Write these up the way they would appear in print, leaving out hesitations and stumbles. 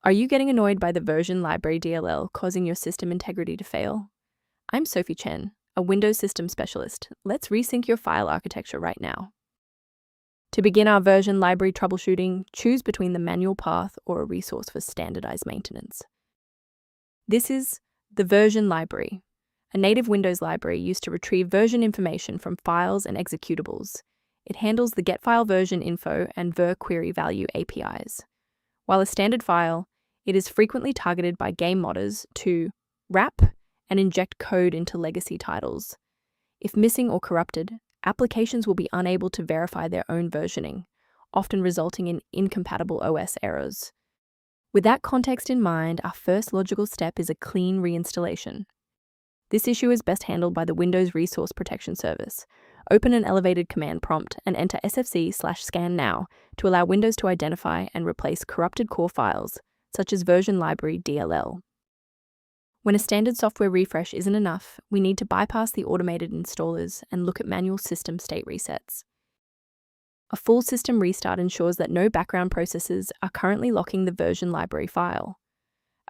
Are you getting annoyed by the version library DLL causing your system integrity to fail? I'm Sophie Chen, a Windows system specialist. Let's resync your file architecture right now. To begin our version library troubleshooting, choose between the manual path or a resource for standardized maintenance. This is the version library, a native Windows library used to retrieve version information from files and executables. It handles the GetFileVersionInfo and VerQueryValue APIs. While a standard file, it is frequently targeted by game modders to wrap and inject code into legacy titles. If missing or corrupted, applications will be unable to verify their own versioning, often resulting in incompatible OS errors. With that context in mind, our first logical step is a clean reinstallation. This issue is best handled by the Windows Resource Protection Service. Open an elevated command prompt and enter sfc/scan now to allow Windows to identify and replace corrupted core files, such as Version Library DLL. When a standard software refresh isn't enough, we need to bypass the automated installers and look at manual system state resets. A full system restart ensures that no background processes are currently locking the version library file.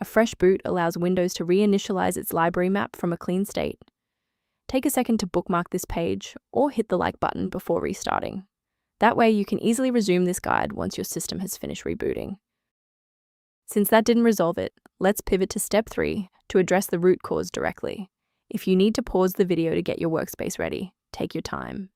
A fresh boot allows Windows to reinitialize its library map from a clean state. Take a second to bookmark this page or hit the like button before restarting. That way you can easily resume this guide once your system has finished rebooting. Since that didn't resolve it, let's pivot to step 3 to address the root cause directly. If you need to pause the video to get your workspace ready, take your time.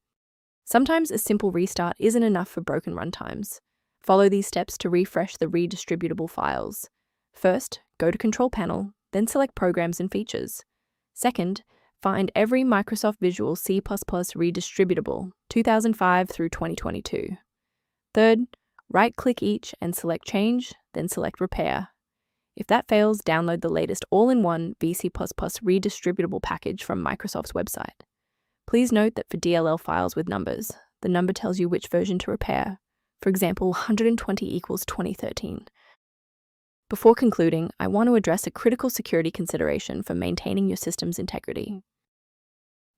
Sometimes a simple restart isn't enough for broken runtimes. Follow these steps to refresh the redistributable files. First, go to Control Panel, then select Programs and Features. Second, find every Microsoft Visual C++ Redistributable 2005 through 2022. Third, right-click each and select Change, then select Repair. If that fails, download the latest all-in-one VC++ redistributable package from Microsoft's website. Please note that for DLL files with numbers, the number tells you which version to repair. For example, 120 equals 2013. Before concluding, I want to address a critical security consideration for maintaining your system's integrity.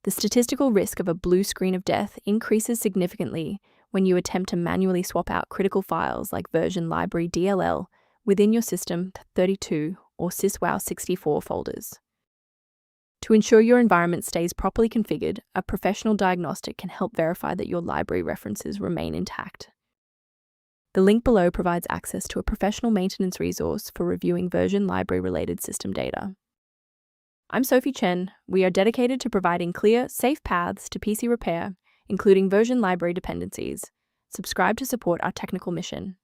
The statistical risk of a blue screen of death increases significantly when you attempt to manually swap out critical files like version library DLL within your system 32 or syswow64 folders. To ensure your environment stays properly configured, a professional diagnostic can help verify that your library references remain intact. The link below provides access to a professional maintenance resource for reviewing version library-related system data. I'm Sophie Chen. We are dedicated to providing clear, safe paths to PC repair, including version library dependencies. Subscribe to support our technical mission.